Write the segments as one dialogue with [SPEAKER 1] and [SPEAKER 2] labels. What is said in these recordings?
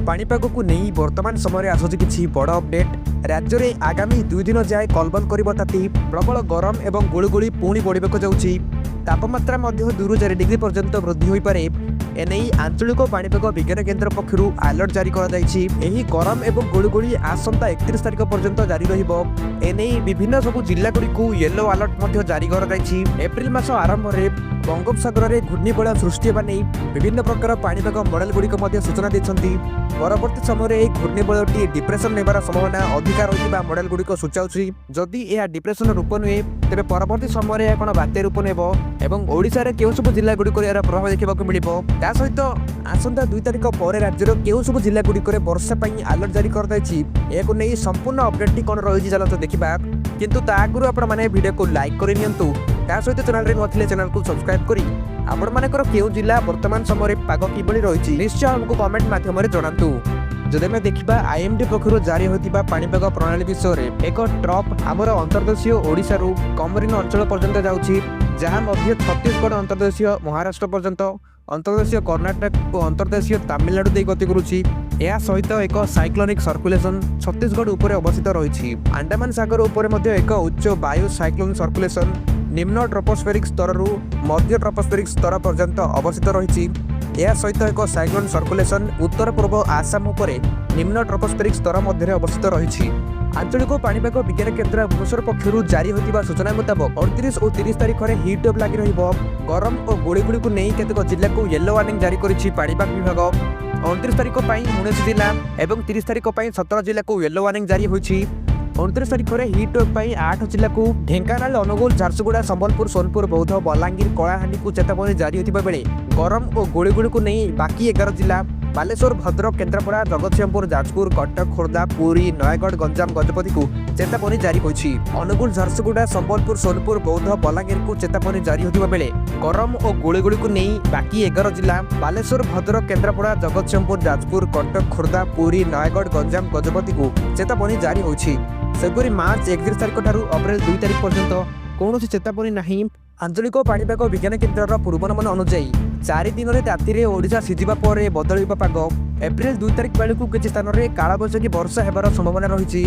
[SPEAKER 1] पाणीपाग को नहीं वर्तमान समय आसुची किछि बड़ अपडेट। राज्य में आगामी 2 दिन जाए कलबल कर ताती प्रबल गरम एवं गुळुगुळी पुणी बढ़ाक जाऊँगी। तापमात्रा 2-4 डिग्री पर्यंत वृद्धि हो पारे। एने आंचलिक पाणीपाग विज्ञान केन्द्र पक्षर अलर्ट जारी कर गरम एवं गुळुगुळी आसंता 31 तारिख पर्यंत जारी रहिबो। एने विभिन्न सबु जिला गुड़िक येलो अलर्ट जारी कर एप्रिल मास आरंभ में बंगोपसागर में घूर्णिबलय सृष्टि होगा नहीं विभिन्न प्रकार पाणीपाग मॉडल गुड़िक सूचना देते। परवर्ती समय घूर्णिबलयटी डिप्रेशन नेबार संभावना अधिकार रही मॉडल गुड़िक सूचाऊँगी। जदि यह डिप्रेशन रूप नुहे तेज परवर्ती समय यह कौन बात्या रूप नेब एवं ओडिशा रे केउ सब जिला गुड़िक यार प्रभाव देखा मिलिबो। ता सहित आसंता 2 तारिख पर राज्यर केउ सब जिला गुड़िक वर्षा अलर्ट जारी कर नहीं संपूर्ण अपडेट कौन रही चलते देखा। किंतु ता आगुरी आपण माने वीडियो को लाइक कर नियंतु। ता सहित चैनल रे नथिले चैनल को सब्सक्राइब करी आपण मानकर केउ जिला वर्तमान समय पाग किबळी रहिछि निश्चय हमको कमेंट माध्यम रे जणांतु। जदि मैं देखा आईएमडी पक्षर जारी होता पाणीपाग प्रणाली विषय में एक ट्रप आमर अंतर्देशीय ओडिशा रु कमरीन अंचल पर्यंत जाउछि, जहाँ मध्य छत्तीसगढ़ अंतर्देशीय महाराष्ट्र पर्यंत अंतर्देशीय कर्णाटक और अंतर्देशीय तमिलनाडु दे गति करुछि। यह सहित एक साइक्लोनिक सर्कुलेशन छत्तीसगढ़ उपर अवस्थित रही। अंडमान सागर उपर एक उच्च वायु साइक्लोन सर्कुलेशन निम्न ट्रोपोस्फेरिक स्तर रु मध्य ट्रोपोस्फेरिक स्तर पर्यंत अवस्थित रही। यह सहित एक साइक्लोन सर्कुलेशन उत्तर पूर्व आसाम उपरे निम्न ट्रोपोस्फेरिक स्तर मध्य अवस्थित रही। आंचलिक पाणीपाग विज्ञान केन्द्र भुवनेश्वर पक्षर जारी होता सूचना मुताबक 29 और 30 तारिख में हिट वेव लगी रहिबो। गरम और गुळुगुळी को नहीं केतेक जिला को येलो वार्निंग जारी करिछि पाणीपाग विभाग। 29 तारिख पर 19 जिला और 30 तारिख पर 17 जिला को येलो वार्निंग जारी होइछि। 29 तारिख में हिट वेव 8 जिला को ढेंकानाल, अनुगुल, झारसुगुड़ा, संबलपुर, सोनपुर, बौद्ध, बलांगीर, कलाहांडी को चेतावनी जारी होता बेले गरम और गुळुगुळी को नहीं बाकी 11 जिला बालेश्वर, भद्रक, केन्द्रापड़ा, जगतसिंहपुर, जाजपुर, कटक, खोर्धा, पुरी, नयगढ़, गंजाम, गजपति को चेतावनी जारी होइछि। अनुगुल, झारसुगुड़ा, संबलपुर, सोनपुर, बौद्ध, बलांगीर को चेतावनी जारी होता बेले गरम और गुळुगुळी को नहीं बाकी 11 जिला बालेश्वर, भद्रक, केन्द्रापड़ा, जगतसिंहपुर, जाजपुर, कटक, खोर्धा, पुरी, नयगढ़, गंजाम, गजपति को चेतावनी जारी होइछि। सेपरी मार्च 31 तारिख ठारू अप्रैल 2 तारिख पर्यंत कौन चेतावनी नहीं। आंचलिक पाणीपाग विज्ञान केन्द्र पूर्वानुमान अनुଯାयी 4 दिन में राति में ओडिशा सिझिबा पर बदलिबा पाग। एप्रिल 2 तारिख बेलू किसी स्थान में कालबैशाखी वर्षा होबार संभावना रही।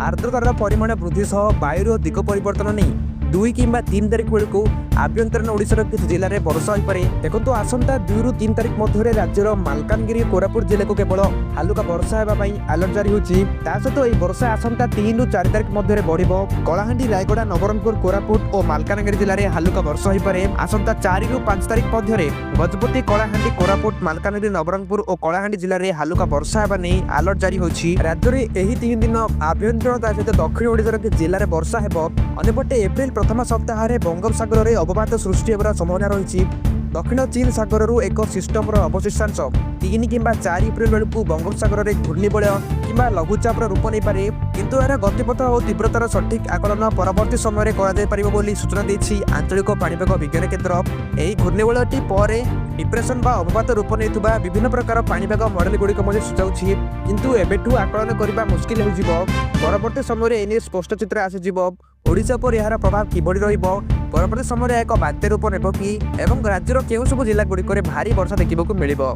[SPEAKER 1] आर्द्रतार परिमाण वृद्धि सह वायुर दिग परिवर्तन नहीं 2 किंबा 3 तारिख बेलू आभ्यंतरीण ओडिशार किसी जिले में वर्षा हो पारे। देखो आसंता 2 ରୁ 3 तारिख मध्य राज्यर मालकानगिरी, कोरापुट जिले को केवल हालुका वर्षा होगापी अलर्ट जारी होछि। सहित यह वर्षा आसंता 3 ରୁ 4 तारिख मध्य बढ़िबो। कलाहांडी, रायगड़ा, नवरंगपुर, कोरापुट और मालकानगिरी जिले में हालुका वर्षा हो पारे। आसंता 4 ରୁ 5 तारिख मध्य गजपति, कलाहांडी, कोरापुट, मालकानगिरी, नवरंगपुर और कलाहांडी जिले में हालुका वर्षा होगा नहीं अलर्ट जारी होछि। राज्य में यही 3 दिन आभ्यंतरीण सहित दक्षिण ओडिशार जिले में वर्षा होब। अन्यपटे एप्रिल प्रथम सप्ताह में बंगोपसागर में अवपात सृष्टि होबार संभावना रही। दक्षिण चीन सागर एक सिस्टम अवशिष्टांश 3 किंबा 4 एप्रिल बेलू बंगोपसागर में घूर्णिबलय किंबा लघुचाप रूप नहीं पारे। किंतु यार गतिपथ और तीव्रतार सठिक आकलन परवर्ती समय में सूचना देछि आंचलिक पाणीपाग विज्ञान केन्द्र। यही घूर्णिबलयटी पर डिप्रेशन बा अवपात रूप नहीं विभिन्न प्रकार पाणीपाग मॉडल गुड़िक सूचाऊँगी। किंतु एबेठू आकलन करने मुस्किल हो परवर्ती समय एने स्पष्ट चित्र आसीजिव। ओडिशा पर यार प्रभाव किभଳି रहिबो, परवर्ती समय एक बात्या रूप नेब कि एवं राज्यर केउ सब जिला गुड़िक भारी वर्षा देखा मिलिबो।